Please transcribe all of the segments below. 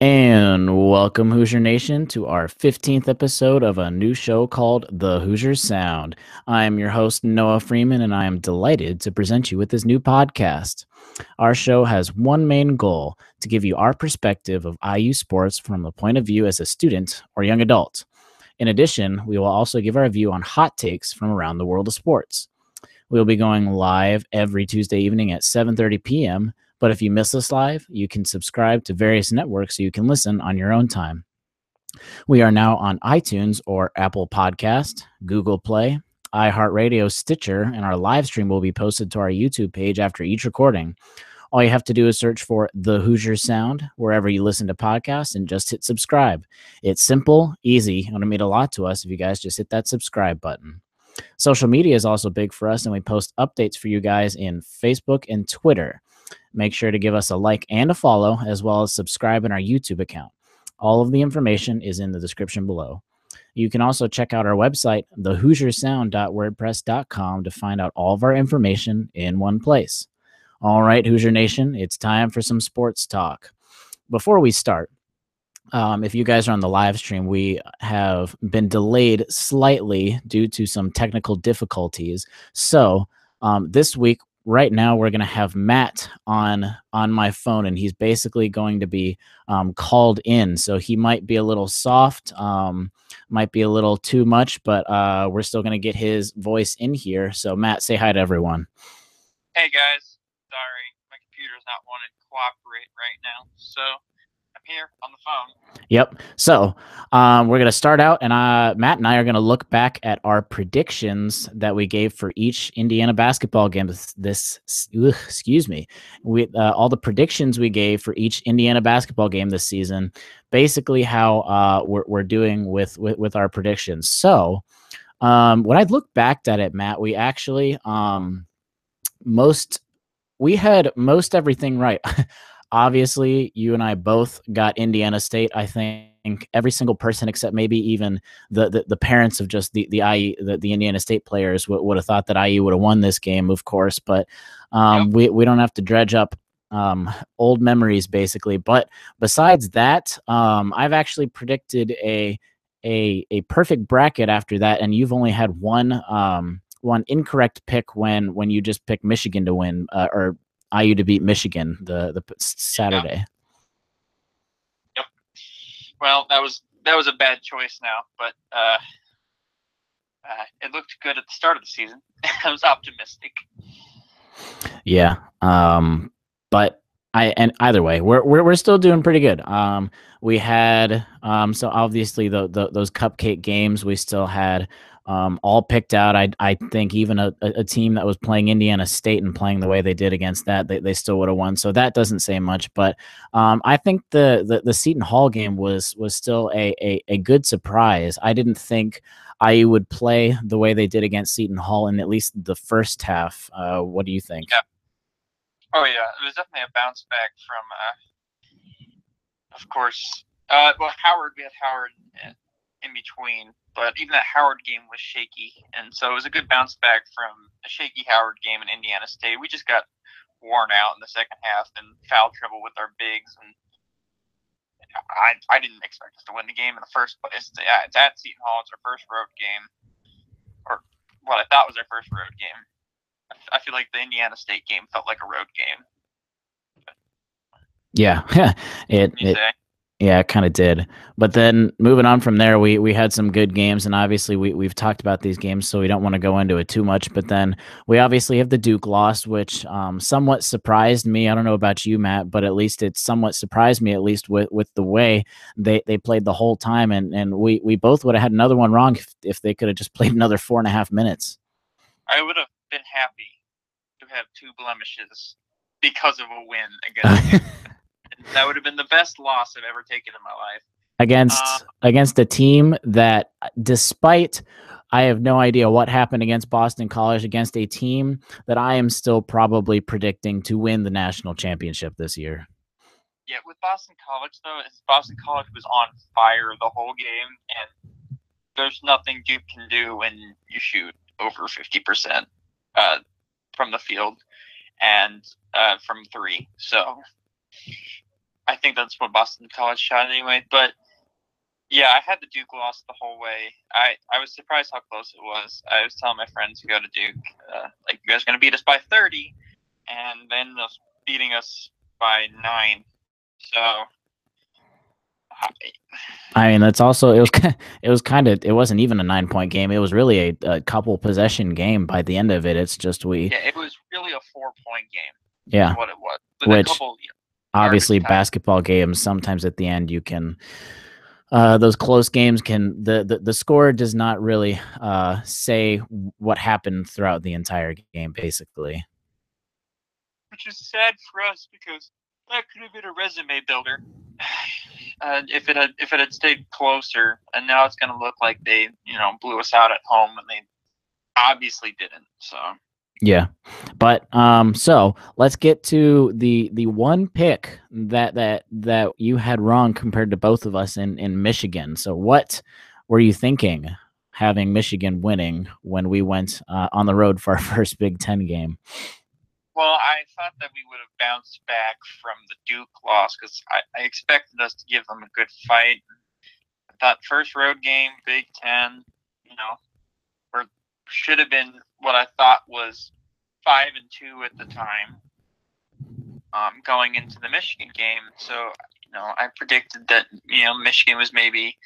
And welcome, Hoosier Nation, to our 15th episode of a new show called The Hoosier Sound. I'm your host, Noah Freeman, and I am delighted to present you with this new podcast. Our show has one main goal to give you our perspective of IU sports from the point of view as a student or young adult. In addition, we will also give our view on hot takes from around the world of sports. We'll be going live every Tuesday evening at 7:30 p.m. But if you miss us live, you can subscribe to various networks so you can listen on your own time. We are now on iTunes or Apple Podcast, Google Play, iHeartRadio, Stitcher, and our live stream will be posted to our YouTube page after each recording. All you have to do is search for The Hoosier Sound wherever you listen to podcasts and just hit subscribe. It's simple, easy, and it'll mean a lot to us if you guys just hit that subscribe button. Social media is also big for us, and we post updates for you guys in Facebook and Twitter. Make sure to give us a like and a follow, as well as subscribe in our YouTube account. All of the information is in the description below. You can also check out our website, thehoosiersound.wordpress.com, to find out all of our information in one place. All right, Hoosier Nation, it's time for some sports talk. Before we start, if you guys are on the live stream, we have been delayed slightly due to some technical difficulties. So this week, right now, we're going to have Matt on my phone, and he's basically going to be called in. So he might be a little soft, might be a little too much, but we're still going to get his voice in here. So Matt, say hi to everyone. Hey guys, sorry, my computer's not wanting to cooperate right now, so I'm here on the phone. Yep. So we're going to start out, and Matt and I are going to look back at our predictions that we gave for each Indiana basketball game. Excuse me. All the predictions we gave for each Indiana basketball game this season, basically how we're doing with our predictions. So when I look back at it, Matt, we actually we had most everything right. Obviously, you and I both got Indiana State. I think every single person except maybe even the parents of just the Indiana State players would have thought that IU would have won this game, of course. But we don't have to dredge up old memories, basically. But besides that, I've actually predicted a perfect bracket after that, and you've only had one incorrect pick when you just picked Michigan to win or IU to beat Michigan the Saturday. Yep. Well, that was a bad choice now, but it looked good at the start of the season. I was optimistic. Yeah. But either way, we're still doing pretty good. We had so obviously those cupcake games we still had all picked out. I think even a team that was playing Indiana State and playing the way they did against that, they still would have won. So that doesn't say much. But I think the Seton Hall game was still a good surprise. I didn't think IU would play the way they did against Seton Hall in at least the first half. What do you think? Yeah. Oh yeah, it was definitely a bounce back from, of course. Well, Howard, we had Howard in between, but even that Howard game was shaky, and so it was a good bounce back from a shaky Howard game in Indiana State. We just got worn out in the second half and foul trouble with our bigs, and I didn't expect us to win the game in the first place. It's at Seton Hall. It's our first road game, or what I thought was our first road game. I feel like the Indiana State game felt like a road game. Yeah, it kind of did. But then moving on from there, we had some good games, and obviously we've talked about these games, so we don't want to go into it too much. But then we obviously have the Duke loss, which somewhat surprised me. I don't know about you, Matt, but at least it somewhat surprised me, at least with the way they played the whole time, and we both would have had another one wrong if they could have just played another 4.5 minutes. I would have been happy to have 2 blemishes because of a win against that would have been the best loss I've ever taken in my life. Against a team that, despite I have no idea what happened against Boston College, against a team that I am still probably predicting to win the national championship this year. Yeah, with Boston College, though, Boston College was on fire the whole game, and there's nothing Duke can do when you shoot over 50% from the field and from 3. So I think that's what Boston College shot anyway. But yeah, I had the Duke loss the whole way. I was surprised how close it was. I was telling my friends who go to Duke, like, you guys are going to beat us by 30, and then beating us by 9. So, I mean, that's also it wasn't even a 9-point game. It was really a couple possession game by the end of it. It's just it was really a 4-point game. Yeah, is what it was. With which a couple, obviously basketball games sometimes at the end you can. Those close games can the score does not really say what happened throughout the entire game, basically. Which is sad for us because that could have been a resume builder if it had stayed closer. And now it's going to look like they blew us out at home, and they obviously didn't. So yeah, but so let's get to the one pick that you had wrong compared to both of us in Michigan. So what were you thinking, having Michigan winning when we went on the road for our first Big Ten game? Well, I thought that we would have bounced back from the Duke loss because I expected us to give them a good fight. I thought first road game, Big Ten, or should have been what I thought was 5-2 at the time, going into the Michigan game. So, I predicted that, Michigan was maybe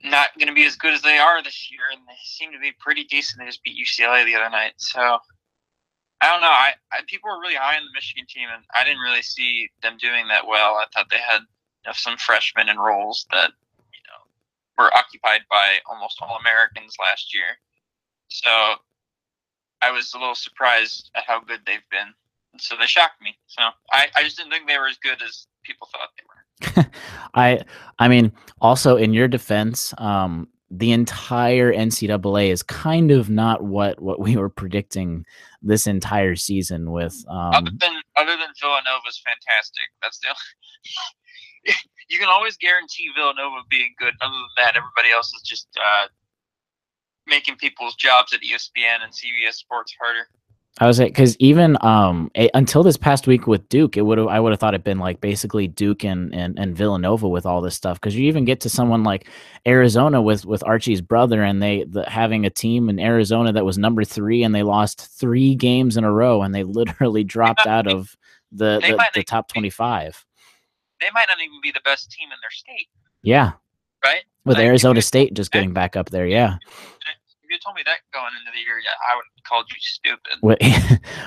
not going to be as good as they are this year, and they seem to be pretty decent. They just beat UCLA the other night. So, I don't know. I people were really high on the Michigan team, and I didn't really see them doing that well. I thought they had some freshmen in roles that were occupied by almost all Americans last year. So I was a little surprised at how good they've been. And so they shocked me. So I just didn't think they were as good as people thought they were. I mean, also in your defense, the entire NCAA is kind of not what we were predicting this entire season with. Other than Villanova's fantastic. That's the only. You can always guarantee Villanova being good. Other than that, everybody else is just making people's jobs at ESPN and CBS Sports harder. I was because even until this past week with Duke, I would have thought it'd been like basically Duke and Villanova with all this stuff, because you even get to someone like Arizona with Archie's brother, and having a team in Arizona that was number 3, and they lost 3 games in a row, and they literally dropped out of the top 25. They might not even be the best team in their state. Yeah, right. With Arizona State just getting back up there, yeah. If you told me that going into the year, I would have called you stupid.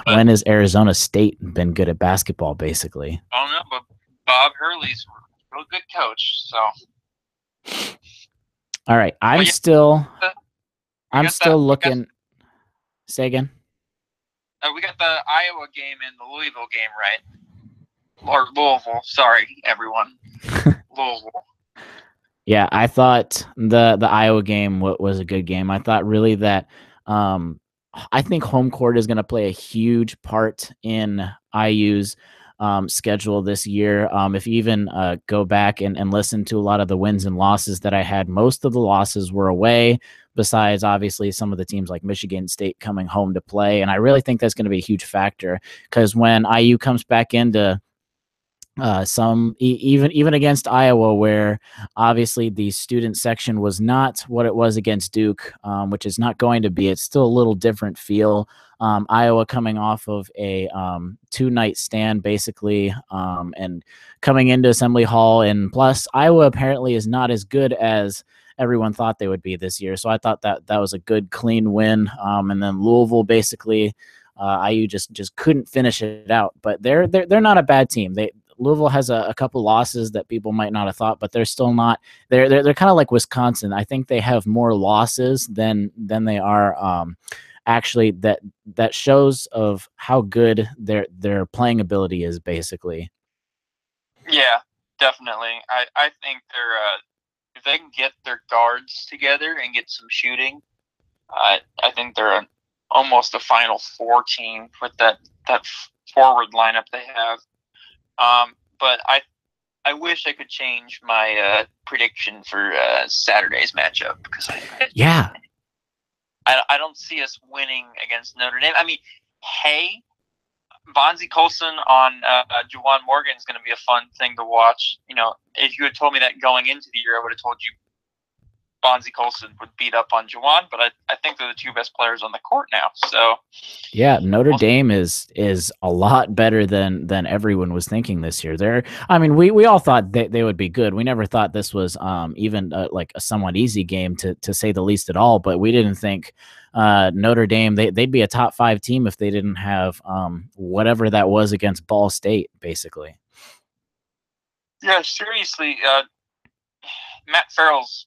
When has Arizona State been good at basketball, basically? I don't know, but Bob Hurley's a real good coach. So, all right, I'm still looking. Say again. We got the Iowa game and the Louisville game, right? Or Louisville. Sorry, everyone. Louisville. Yeah, I thought the Iowa game was a good game. I thought really that I think home court is going to play a huge part in IU's schedule this year. If you even go back and listen to a lot of the wins and losses that I had, most of the losses were away, besides obviously some of the teams like Michigan State coming home to play. And I really think that's going to be a huge factor, because when IU comes back into even against Iowa, where obviously the student section was not what it was against Duke, which is not going to be. It's still a little different feel. Iowa coming off of a 2-night stand, basically, and coming into Assembly Hall. And plus, Iowa apparently is not as good as everyone thought they would be this year. So I thought that was a good, clean win. And then Louisville, basically, IU just couldn't finish it out. But they're not a bad team. Louisville has a couple losses that people might not have thought, but they're still not. They're kind of like Wisconsin. I think they have more losses than they are actually. That shows of how good their playing ability is, basically. Yeah, definitely. I think they're if they can get their guards together and get some shooting, I think they're almost a Final Four team with that forward lineup they have. But I wish I could change my prediction for Saturday's matchup, because I don't see us winning against Notre Dame. I mean, hey, Bonzie Colson on Juwan Morgan is going to be a fun thing to watch. You know, if you had told me that going into the year, I would have told you Bonzie Colson would beat up on Juwan, but I think they're the two best players on the court now. So yeah, Notre Dame is a lot better than everyone was thinking this year. I mean, we all thought they would be good. We never thought this was even like a somewhat easy game to say the least at all. But we didn't think Notre Dame they'd be a top 5 team if they didn't have whatever that was against Ball State, basically. Yeah, seriously, Matt Farrell's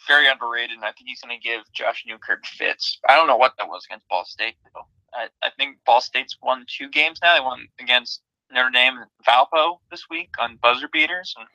very underrated, and I think he's going to give Josh Newkirk fits. I don't know what that was against Ball State, though. I think Ball State's won 2 games now. They won against Notre Dame and Valpo this week on buzzer beaters. And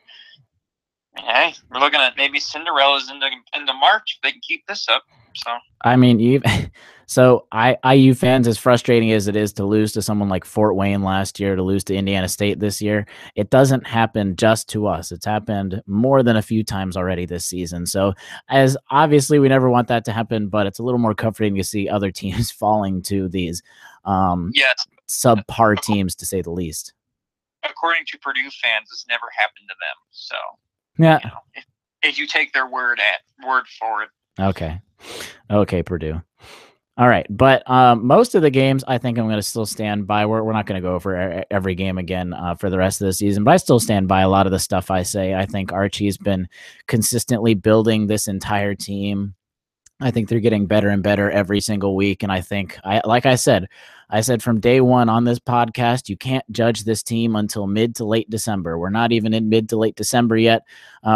hey, we're looking at maybe Cinderella's into March if they can keep this up. So I mean, IU fans, as frustrating as it is to lose to someone like Fort Wayne last year, to lose to Indiana State this year, it doesn't happen just to us. It's happened more than a few times already this season. So, as obviously we never want that to happen, but it's a little more comforting to see other teams falling to these subpar teams, to say the least. According to Purdue fans, this never happened to them. So yeah, you know, if you take their word for it. Okay, Purdue. All right, but most of the games, I think I'm going to still stand by. We're not going to go over every game again for the rest of the season, but I still stand by a lot of the stuff I say. I think Archie's been consistently building this entire team. I think they're getting better and better every single week, and I think, like I said from day one on this podcast, you can't judge this team until mid to late December. We're not even in mid to late December yet.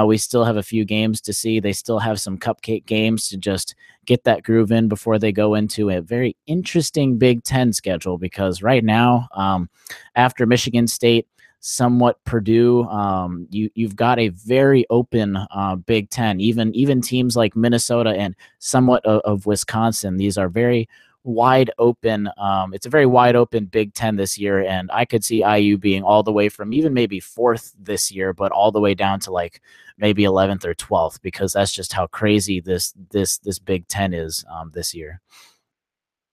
We still have a few games to see. They still have some cupcake games to just get that groove in before they go into a very interesting Big Ten schedule, because right now, after Michigan State, somewhat Purdue, you've got a very open Big Ten. Even teams like Minnesota and somewhat of Wisconsin, these are very wide open. It's a very wide open Big Ten this year, and I could see IU being all the way from even maybe 4th this year, but all the way down to like maybe 11th or 12th, because that's just how crazy this Big Ten is this year.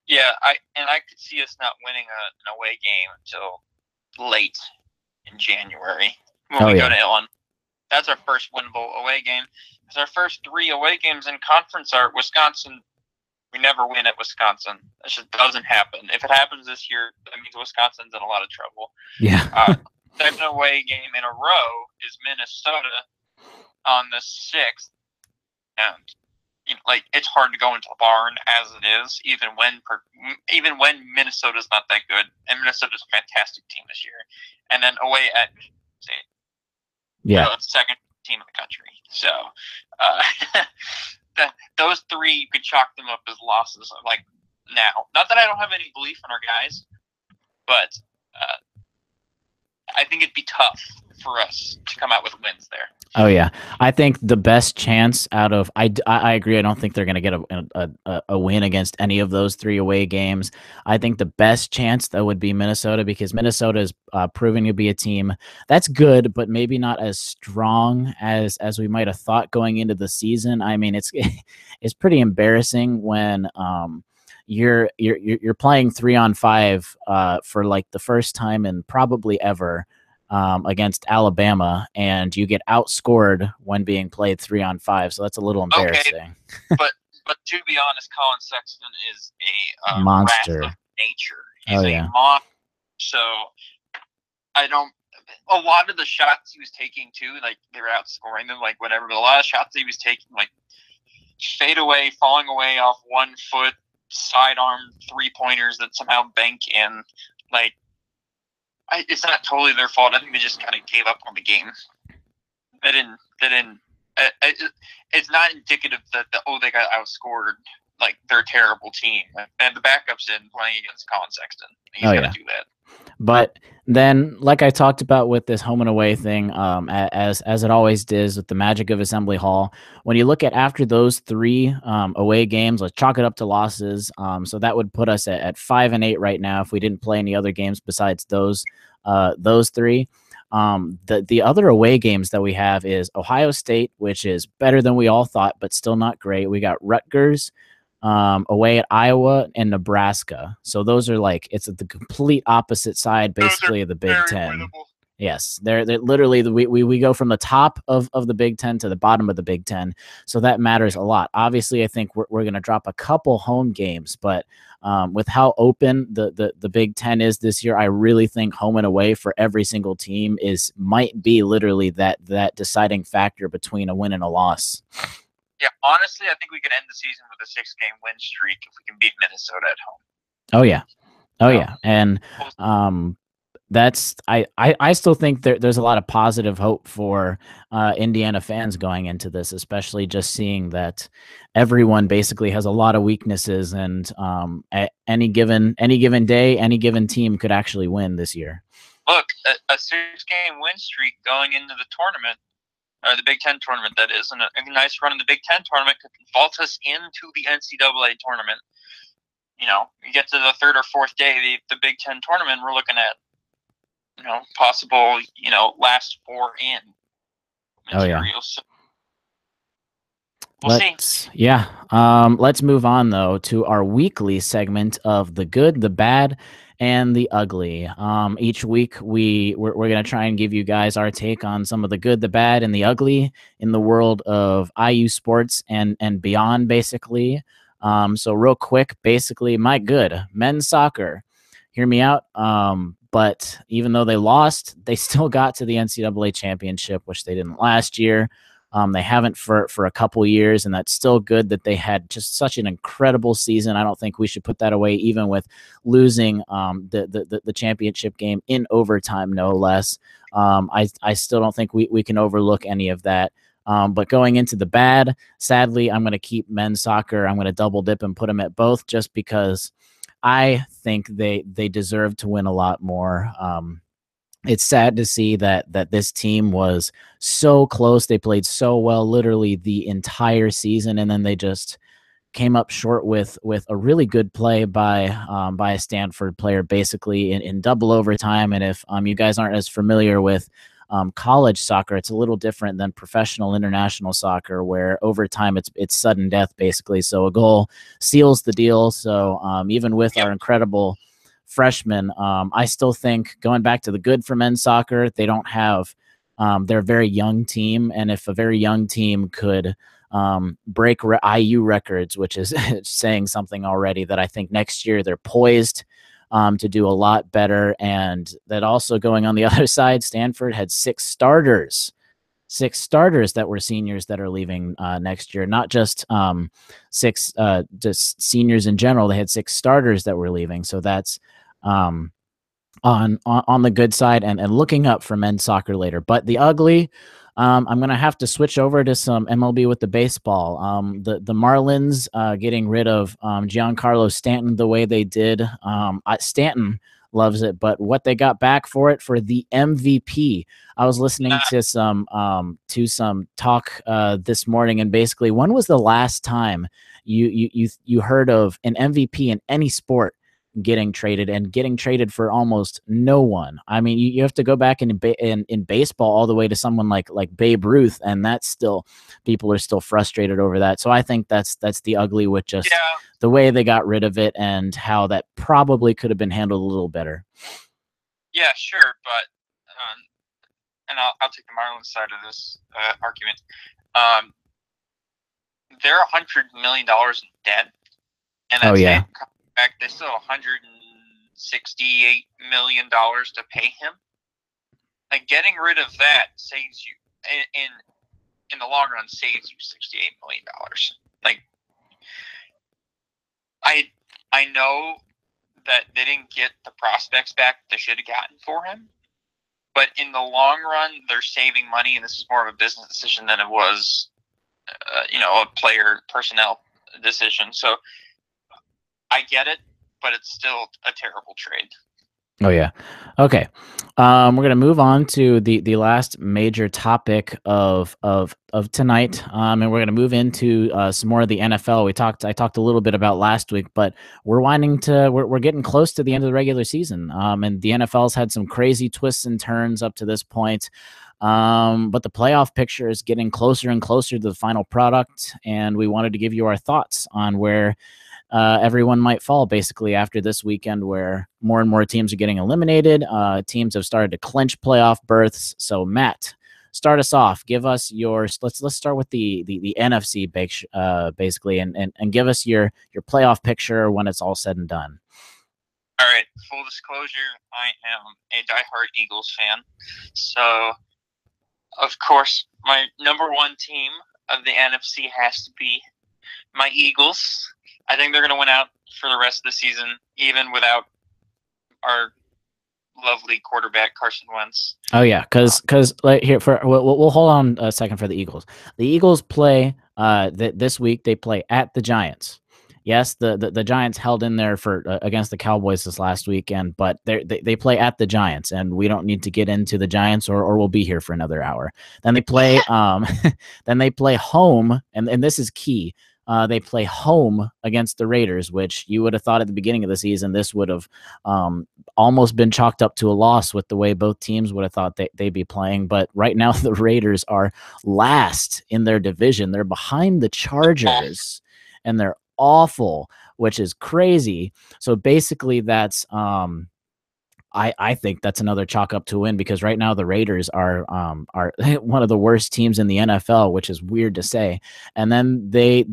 Yeah, I could see us not winning an away game until late in January when we go to Illinois. That's our first winnable away game. Because our first 3 away games in conference are Wisconsin. We never win at Wisconsin. That just doesn't happen. If it happens this year, that means Wisconsin's in a lot of trouble. Yeah. Second away game in a row is Minnesota on the 6th, and it's hard to go into the barn as it is, even when Minnesota's not that good, and Minnesota's a fantastic team this year. And then away at State, the second team in the country. So those 3, you could chalk them up as losses. Like now, not that I don't have any belief in our guys, but I think it'd be tough for us to come out with wins there. Oh yeah, I think the best chance out of I agree. I don't think they're going to get a win against any of those 3 away games. I think the best chance though would be Minnesota, because Minnesota is proving to be a team that's good, but maybe not as strong as we might have thought going into the season. I mean, it's pretty embarrassing when you're playing 3-on-5 for like the first time in probably ever. Against Alabama, and you get outscored when being played 3-on-5, so that's a little embarrassing. Okay. but to be honest, Colin Sexton is a monster wrath of nature. He's a monster. So I don't. A lot of the shots he was taking too, like they were outscoring them, like whatever. But a lot of shots he was taking, like fade away, falling away off 1 foot, sidearm 3-pointers that somehow bank in, like. It's not totally their fault. I think they just kind of gave up on the game. They didn't. It's not indicative that they got outscored. Like they're a terrible team, and the backups in playing against Colin Sexton. He's gonna do that. But then, like I talked about with this home and away thing, as it always does with the magic of Assembly Hall, when you look at after those 3 away games, let's chalk it up to losses. So that would put us at 5-8 right now if we didn't play any other games besides those 3. The other away games that we have is Ohio State, which is better than we all thought, but still not great. We got Rutgers, away at Iowa and Nebraska. So those are like, it's at the complete opposite side, basically, of the Big Ten. Winnable. Yes, they're literally we go from the top of the Big Ten to the bottom of the Big Ten, so that matters a lot. Obviously, I think we're going to drop a couple home games, but with how open the Big Ten is this year, I really think home and away for every single team might be literally that deciding factor between a win and a loss. Yeah, honestly, I think we could end the season with a 6-game win streak if we can beat Minnesota at home. Oh yeah, and that's I still think there's a lot of positive hope for Indiana fans going into this, especially just seeing that everyone basically has a lot of weaknesses, and at any given day, any given team could actually win this year. Look, a 6-game win streak going into the tournament, or the Big Ten tournament, that is, and a nice run in the Big Ten tournament could vault us into the NCAA tournament. You get to the third or fourth day, the Big Ten tournament, we're looking at possible, last 4 in materials. Oh, yeah. We'll see. Yeah. Let's move on, though, to our weekly segment of the good, the bad, and the ugly. Each week, we're going to try and give you guys our take on some of the good, the bad, and the ugly in the world of IU sports and beyond, basically. So real quick, basically, my good, men's soccer. Hear me out. But even though they lost, they still got to the NCAA championship, which they didn't last year. They haven't for a couple years, and that's still good that they had just such an incredible season. I don't think we should put that away, even with losing the championship game in overtime, no less. I still don't think we can overlook any of that. But going into the bad, sadly, I'm going to keep men's soccer. I'm going to double dip and put them at both, just because I think they deserve to win a lot more. It's sad to see that this team was so close. They played so well literally the entire season, and then they just came up short with a really good play by a Stanford player, basically in double overtime. And if you guys aren't as familiar with college soccer, it's a little different than professional international soccer, where overtime it's sudden death, basically. So a goal seals the deal. So even with our incredible freshmen, I still think, going back to the good for men's soccer, they don't have they're a very young team, and if a very young team could break IU records, which is saying something already, that I think next year they're poised to do a lot better. And that also, going on the other side, Stanford had 6 starters that were seniors that are leaving next year, not just 6 just seniors in general. They had 6 starters that were leaving. So that's on the good side, and looking up for men's soccer later. But the ugly, I'm going to have to switch over to some MLB with the baseball. The Marlins getting rid of Giancarlo Stanton the way they did. Stanton loves it, but what they got back for it, for the MVP. I was listening to some talk this morning, and basically, when was the last time you heard of an MVP in any sport getting traded for almost no one? I mean, you have to go back in baseball all the way to someone like Babe Ruth, and that's still, people are still frustrated over that. So I think that's the ugly, with just the way they got rid of it and how that probably could have been handled a little better. Yeah, sure, but and I'll take the Marlins side of this argument. They're $100 million in debt, and that's fact, they still have $168 million to pay him. Like, getting rid of that saves you, in the long run, saves you $68 million. Like, I know that they didn't get the prospects back they should have gotten for him, but in the long run, they're saving money, and this is more of a business decision than it was, a player personnel decision. So I get it, but it's still a terrible trade. Oh, yeah. Okay. We're going to move on to the last major topic of tonight. And we're going to move into some more of the NFL. I talked a little bit about last week, but we're getting close to the end of the regular season. And the NFL's had some crazy twists and turns up to this point. But the playoff picture is getting closer and closer to the final product, and we wanted to give you our thoughts on where everyone might fall basically after this weekend, where more and more teams are getting eliminated. Teams have started to clinch playoff berths. So Matt, start us off. Give us your let's start with the NFC basically, and give us your playoff picture when it's all said and done. All right, full disclosure, I am a diehard Eagles fan. So, of course, my number one team of the NFC has to be my Eagles. I think they're going to win out for the rest of the season, even without our lovely quarterback Carson Wentz. Oh yeah, because like here for we'll hold on a second for the Eagles. The Eagles play this week. They play at the Giants. Yes, the Giants held in there for against the Cowboys this last weekend, but they play at the Giants, and we don't need to get into the Giants, or we'll be here for another hour. Then they play then they play home, and this is key. They play home against the Raiders, which you would have thought at the beginning of the season this would have almost been chalked up to a loss with the way both teams would have thought they'd be playing. But right now, the Raiders are last in their division. They're behind the Chargers, and they're awful, which is crazy. So basically, that's I think that's another chalk up to win, because right now the Raiders are one of the worst teams in the NFL, which is weird to say. And then they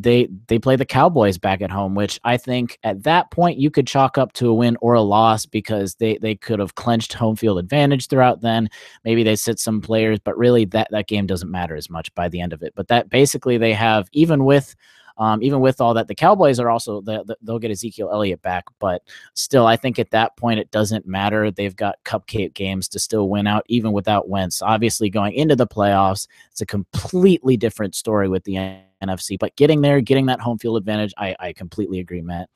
play the Cowboys back at home, which I think at that point you could chalk up to a win or a loss, because they could have clinched home field advantage throughout then. Maybe they sit some players, but really that game doesn't matter as much by the end of it. But that basically they have, even with all that, the Cowboys are also they'll get Ezekiel Elliott back, but still, I think at that point it doesn't matter. They've got cupcake games to still win out, even without Wentz. Obviously, going into the playoffs, it's a completely different story with the NFC. But getting there, getting that home field advantage, I completely agree, Matt.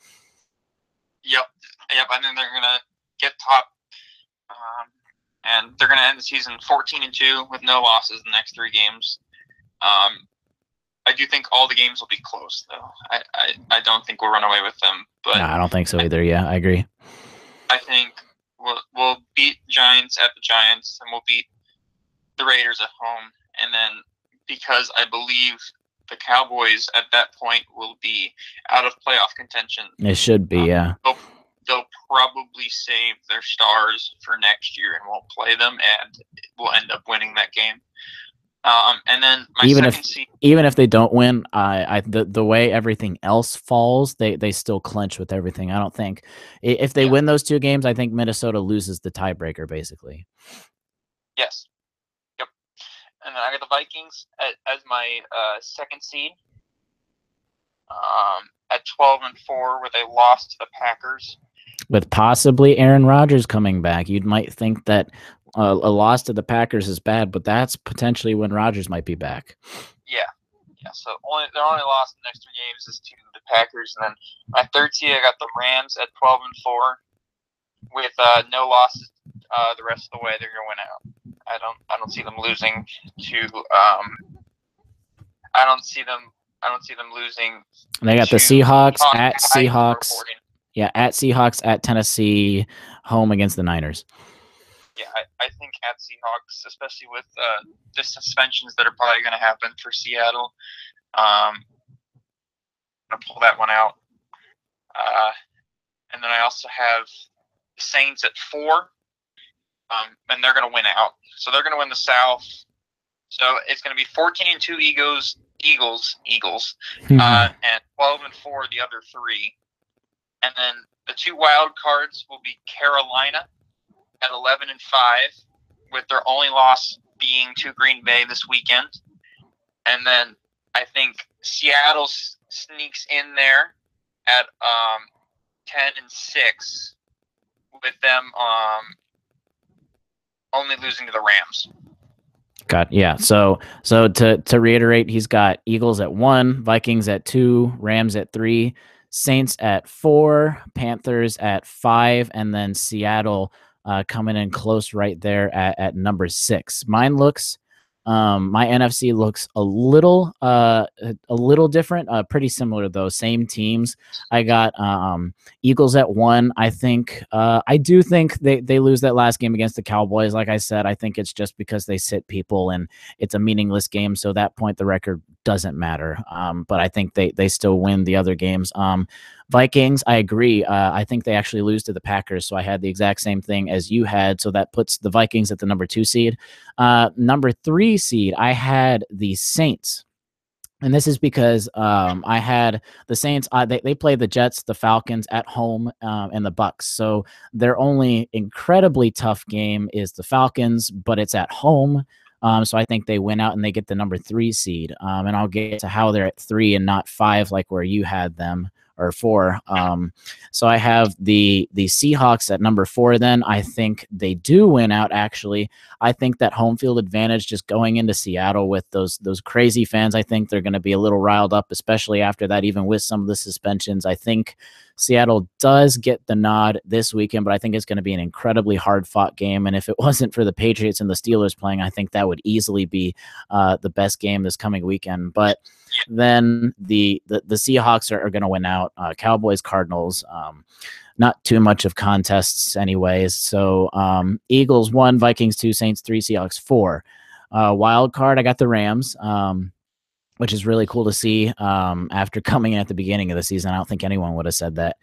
Yep. I think they're gonna get top, and they're gonna end the season 14-2 with no losses in the next 3 games. I do think all the games will be close, though. I don't think we'll run away with them. But no, I don't think so either. Yeah, I agree. I think we'll beat Giants at the Giants, and we'll beat the Raiders at home. And then, because I believe the Cowboys at that point will be out of playoff contention. It should be, yeah. They'll probably save their stars for next year and won't play them, and we'll end up winning that game. And then even if they don't win, the way everything else falls, they still clinch with everything. I don't think if they win those 2 games, I think Minnesota loses the tiebreaker basically. Yes. Yep. And then I got the Vikings as my second seed. At 12-4, where they lost to the Packers. With possibly Aaron Rodgers coming back, you might think that a loss to the Packers is bad, but that's potentially when Rodgers might be back. Yeah. So their only loss in the next 3 games is to the Packers, and then my third seed I got the Rams at 12-4, with no losses the rest of the way. They're gonna win out. I don't see them losing to. I don't see them losing. They got the Seahawks at Seahawks. Yeah, at Seahawks, at Tennessee, home against the Niners. Yeah, I think at Seahawks, especially with the suspensions that are probably going to happen for Seattle, I'm going to pull that one out. And then I also have the Saints at 4, and they're going to win out. So they're going to win the South. So it's going to be 14-2 Eagles, and 12-4 the other 3. And then the 2 wild cards will be Carolina at 11-5, with their only loss being to Green Bay this weekend. And then I think Seattle sneaks in there at 10-6, with them only losing to the Rams. Yeah. So to reiterate, he's got Eagles at 1, Vikings at 2, Rams at 3, Saints at 4, Panthers at 5, and then Seattle coming in close right there at number 6. Mine looks My NFC looks a little different, pretty similar though. Same teams. I got Eagles at 1. I think I do think they lose that last game against the Cowboys. Like I said, I think it's just because they sit people and it's a meaningless game. So at that point, the record doesn't matter. But I think they still win the other games. Vikings, I agree. I think they actually lose to the Packers. So I had the exact same thing as you had. So that puts the Vikings at the number 2 seed. Number 3 seed, I had the Saints. And this is because I had the Saints. They play the Jets, the Falcons at home, and the Bucks. So their only incredibly tough game is the Falcons, but it's at home. So I think they win out and they get the number 3 seed. And I'll get to how they're at 3 and not 5, like where you had them, or 4. So I have the Seahawks at number 4. Then I think they do win out. Actually, I think that home field advantage, just going into Seattle with those crazy fans, I think they're going to be a little riled up, especially after that. Even with some of the suspensions, I think Seattle does get the nod this weekend, but I think it's going to be an incredibly hard-fought game. And if it wasn't for the Patriots and the Steelers playing, I think that would easily be the best game this coming weekend. But then the Seahawks are going to win out. Cowboys, Cardinals, not too much of contests anyways. So Eagles 1, Vikings 2, Saints 3, Seahawks 4. Wild card, I got the Rams, which is really cool to see after coming in at the beginning of the season. I don't think anyone would have said that,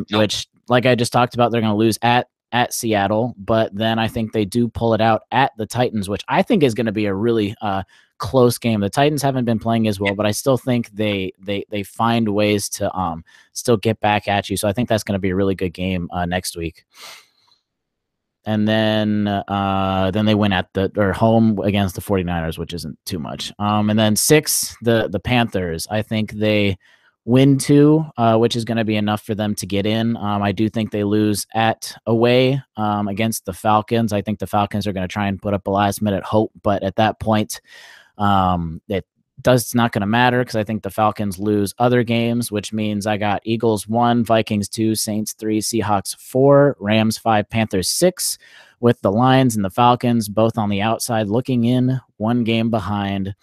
which, like I just talked about, they're going to lose at Seattle, but then I think they do pull it out at the Titans, which I think is going to be a really close game. The Titans haven't been playing as well, but I still think they find ways to still get back at you. So I think that's going to be a really good game next week. And then they win at home against the 49ers, which isn't too much. And then 6, the Panthers. I think they win 2, which is going to be enough for them to get in. I do think they lose away against the Falcons. I think the Falcons are going to try and put up a last-minute hope, but at that point, it's not going to matter because I think the Falcons lose other games, which means I got Eagles 1, Vikings 2, Saints 3, Seahawks 4, Rams 5, Panthers 6, with the Lions and the Falcons both on the outside looking in, 1 game behind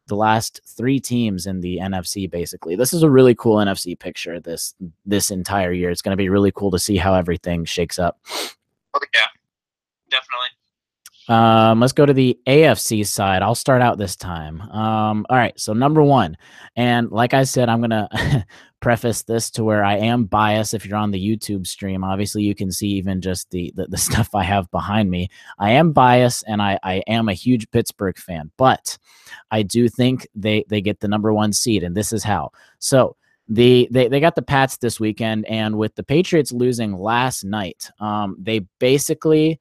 the last 3 teams in the NFC. Basically, this is a really cool NFC picture this entire year. It's going to be really cool to see how everything shakes up. Oh yeah, definitely. Let's go to the AFC side. I'll start out this time. All right, so number 1, and like I said, I'm gonna preface this to where I am biased. If you're on the YouTube stream, obviously you can see even just the stuff I have behind me. I am biased, and I am a huge Pittsburgh fan, but I do think they get the number 1 seed, and this is how. So they got the Pats this weekend, and with the Patriots losing last night, they basically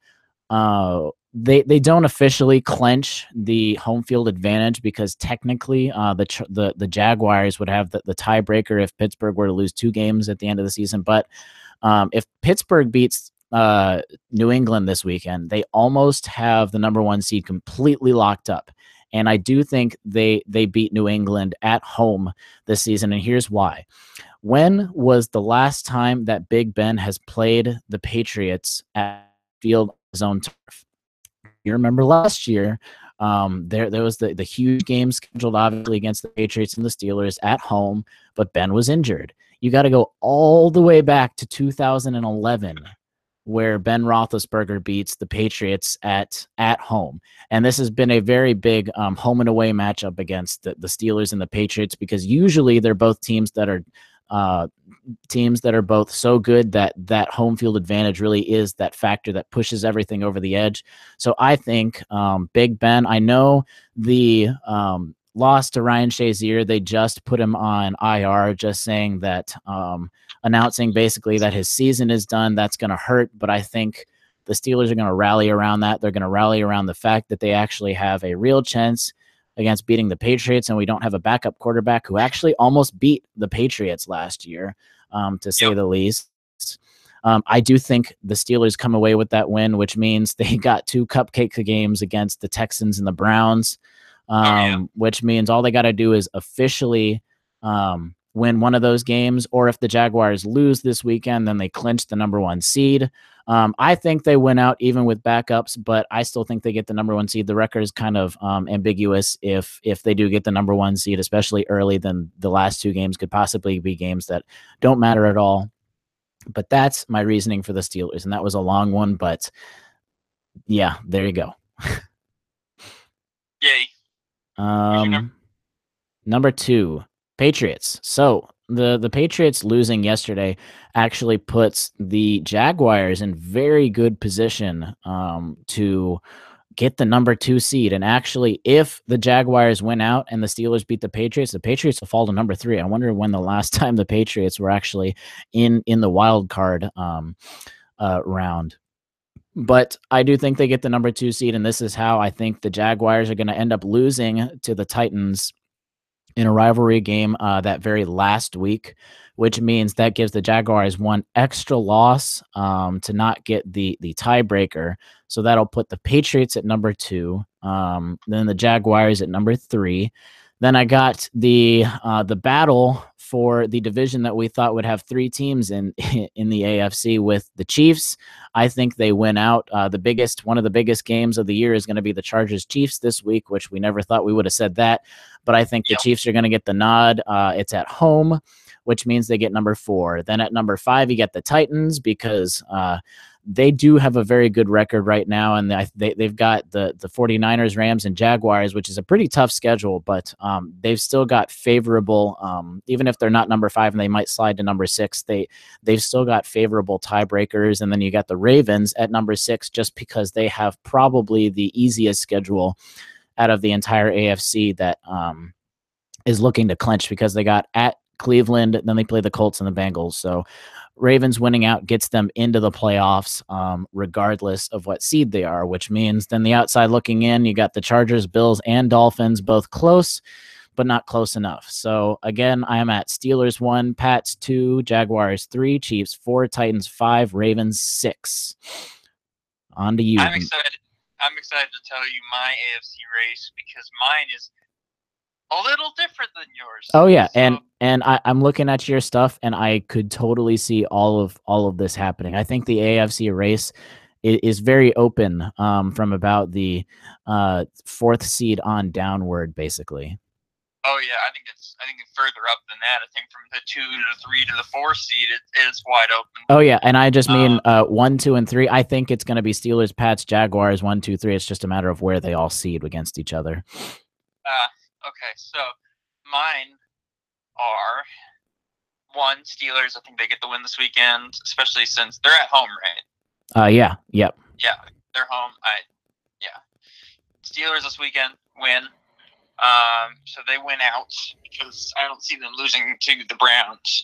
they don't officially clinch the home field advantage because technically the Jaguars would have the tiebreaker if Pittsburgh were to lose 2 games at the end of the season. But if Pittsburgh beats New England this weekend, they almost have the number 1 seed completely locked up. And I do think they beat New England at home this season. And here's why. When was the last time that Big Ben has played the Patriots at field his own turf? You remember last year, there was the huge game scheduled, obviously, against the Patriots and the Steelers at home, but Ben was injured. You got to go all the way back to 2011, where Ben Roethlisberger beats the Patriots at home. And this has been a very big home and away matchup against the Steelers and the Patriots, because usually they're both teams that are both so good that home field advantage really is that factor that pushes everything over the edge. So I think Big Ben, I know the loss to Ryan Shazier, they just put him on IR, just saying that, announcing basically that his season is done. That's going to hurt, but I think the Steelers are going to rally around that. They're going to rally around the fact that they actually have a real chance against beating the Patriots, and we don't have a backup quarterback who actually almost beat the Patriots last year, to say the least. I do think the Steelers come away with that win, which means they got 2 cupcake games against the Texans and the Browns, which means all they got to do is officially win one of those games, or if the Jaguars lose this weekend, then they clinch the number 1 seed. I think they win out even with backups, but I still think they get the number 1 seed. The record is kind of ambiguous if they do get the number 1 seed, especially early. Then the last 2 games could possibly be games that don't matter at all. But that's my reasoning for the Steelers, and that was a long one, but yeah, there you go. Yay. Number 2, Patriots. So the Patriots losing yesterday actually puts the Jaguars in very good position to get the number 2 seed. And actually, if the Jaguars win out and the Steelers beat the Patriots will fall to number 3. I wonder when the last time the Patriots were actually in the wild card round. But I do think they get the number 2 seed, and this is how I think the Jaguars are going to end up losing to the Titans in a rivalry game that very last week, which means that gives the Jaguars 1 extra loss to not get the tiebreaker. So that'll put the Patriots at number 2, then the Jaguars at number 3. Then I got the battle for the division that we thought would have 3 teams in the AFC with the Chiefs. I think they win out. One of the biggest games of the year is going to be the Chargers-Chiefs this week, which we never thought we would have said that. But I think the Chiefs are going to get the nod. It's at home, which means they get number 4. Then at number 5, you get the Titans because they do have a very good record right now, and they've got the 49ers, Rams, and Jaguars, which is a pretty tough schedule, but they've still got favorable, even if they're not number 5 and they might slide to number 6, they've still got favorable tiebreakers. And then you got the Ravens at number 6 just because they have probably the easiest schedule out of the entire AFC that is looking to clinch, because they got at Cleveland, then they play the Colts and the Bengals. So Ravens winning out gets them into the playoffs regardless of what seed they are, which means then the outside looking in, you got the Chargers, Bills, and Dolphins both close, but not close enough. So again, I am at Steelers 1, Pats 2, Jaguars 3, Chiefs 4, Titans 5, Ravens 6. On to you. I'm excited to tell you my AFC race because mine is a little different than yours. Oh yeah, so, and I'm looking at your stuff, and I could totally see all of this happening. I think the AFC race is very open from about the 4th seed on downward, basically. Oh yeah, I think it's further up than that. I think from the 2 to the 3 to the 4 seed, it's wide open. Oh yeah, and I just mean 1, 2, and 3. I think it's going to be Steelers, Pats, Jaguars 1, 2, 3. It's just a matter of where they all seed against each other. Okay, so mine are 1, Steelers. I think they get the win this weekend, especially since they're at home, right? Yeah. Yep. Yeah, they're home. Steelers this weekend win. So they win out because I don't see them losing to the Browns,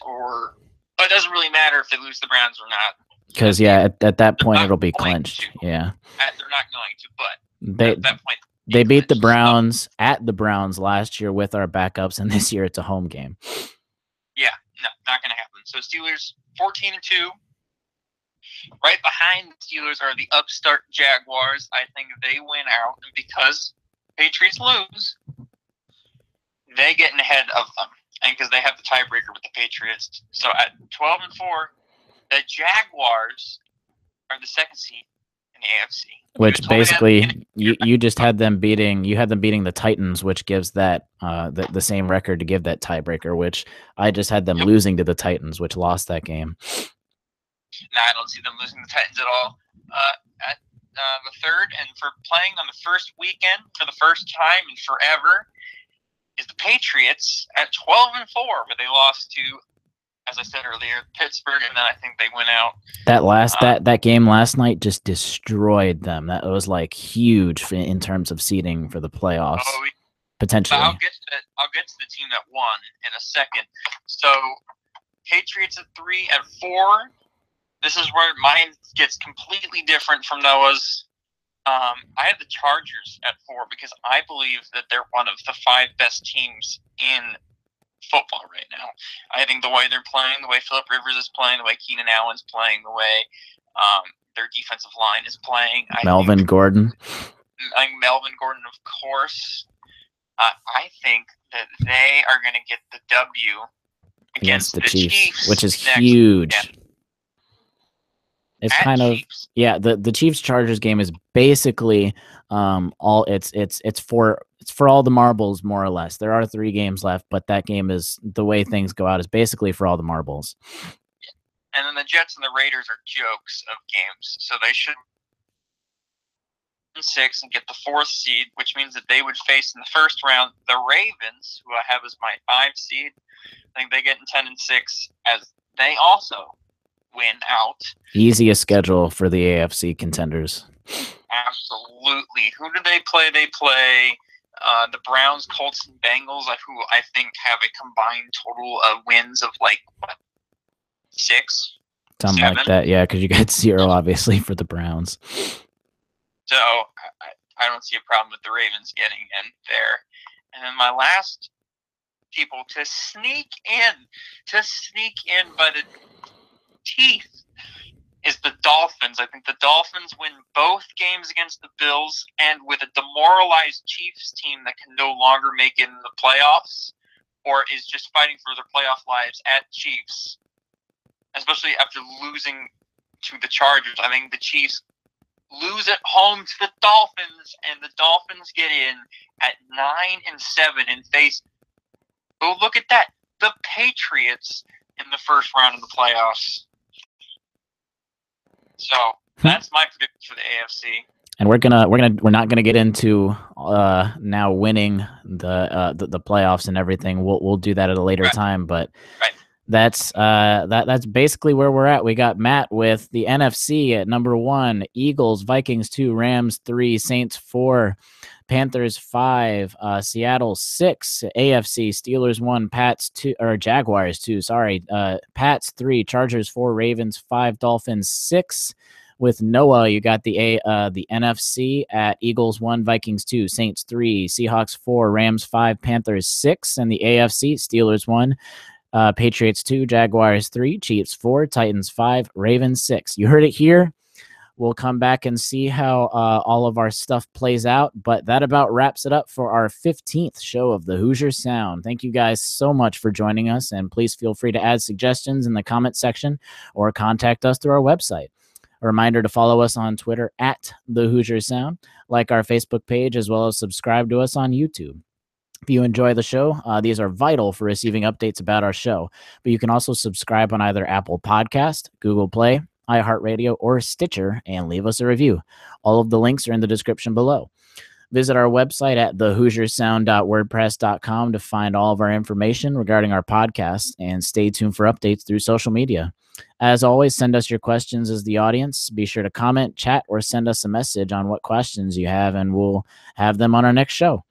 but it doesn't really matter if they lose the Browns or not. Because at that point it'll be clinched. Yeah. They're not going to, but at that point. They beat the Browns at the Browns last year with our backups, and this year it's a home game. Yeah, no, not going to happen. So Steelers 14-2. Right behind the Steelers are the upstart Jaguars. I think they win out, and because Patriots lose, they get ahead of them, and because they have the tiebreaker with the Patriots. So at 12-4, the Jaguars are the 2nd seed in the AFC. Which basically you just had them beating the Titans, which gives that the same record to give that tiebreaker, which I just had them losing to the Titans, which lost that game. No, I don't see them losing to the Titans at all. At the 3rd, and for playing on the first weekend for the first time in forever, is the Patriots at 12-4, but they lost to, as I said earlier, Pittsburgh, and then I think they went out. That game last night just destroyed them. That was like huge in terms of seeding for the playoffs. Potentially. I'll get to the team that won in a second. So Patriots at 3, at 4. This is where mine gets completely different from Noah's. I have the Chargers at 4 because I believe that they're one of the 5 best teams in football right now. I think the way they're playing, the way Phillip Rivers is playing, the way Keenan Allen's playing, the way their defensive line is playing. Melvin Gordon, of course. I think that they are going to get the W against the Chiefs, which is next huge. weekend. It's At kind of Chiefs. the Chiefs Chargers game is basically all it's for all the marbles, more or less. There are 3 games left, but that game is the way things go out is basically for all the marbles. And then the Jets and the Raiders are jokes of games, so they should 6 and get the 4th seed, which means that they would face in the first round the Ravens, who I have as my 5 seed. I think they get in 10 and 6 as they also win out. Easiest schedule for the AFC contenders. Absolutely. Who do they play? They play the Browns, Colts, and Bengals, who I think have a combined total of wins of like, what, 6? Something 7? like that, yeah, because you got 0, obviously, for the Browns. So I don't see a problem with the Ravens getting in there. And then my last people to sneak in by the teeth is the Dolphins. I think the Dolphins win both games against the Bills, and with a demoralized Chiefs team that can no longer make it in the playoffs or is just fighting for their playoff lives at Chiefs, especially after losing to the Chargers. I think the Chiefs lose at home to the Dolphins, and the Dolphins get in at 9-7 and face, oh, look at that, the Patriots in the first round of the playoffs. So that's my prediction for the AFC. And we're not gonna get into now winning the playoffs and everything. We'll do that at a later time, but that's basically where we're at. We got Matt with the NFC at number 1, Eagles, Vikings 2, Rams 3, Saints 4, Panthers 5, Seattle 6, AFC Steelers 1, Pats 2, or Jaguars 2. Sorry, Pats 3, Chargers 4, Ravens 5, Dolphins 6. With Noah, you got the NFC at Eagles 1, Vikings 2, Saints 3, Seahawks 4, Rams 5, Panthers 6, and the AFC Steelers 1. Patriots 2, Jaguars 3, Chiefs 4, Titans 5, Ravens 6. You heard it here. We'll come back and see how all of our stuff plays out. But that about wraps it up for our 15th show of the Hoosier Sound. Thank you guys so much for joining us. And please feel free to add suggestions in the comment section or contact us through our website. A reminder to follow us on Twitter at the Hoosier Sound, like our Facebook page, as well as subscribe to us on YouTube. If you enjoy the show, these are vital for receiving updates about our show. But you can also subscribe on either Apple Podcast, Google Play, iHeartRadio, or Stitcher and leave us a review. All of the links are in the description below. Visit our website at thehoosiersound.wordpress.com to find all of our information regarding our podcast, and stay tuned for updates through social media. As always, send us your questions as the audience. Be sure to comment, chat, or send us a message on what questions you have, and we'll have them on our next show.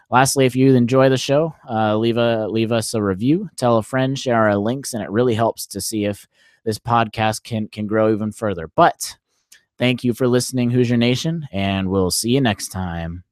Lastly, if you enjoy the show, leave us a review, tell a friend, share our links, and it really helps to see if this podcast can grow even further. But thank you for listening, Hoosier Nation, and we'll see you next time.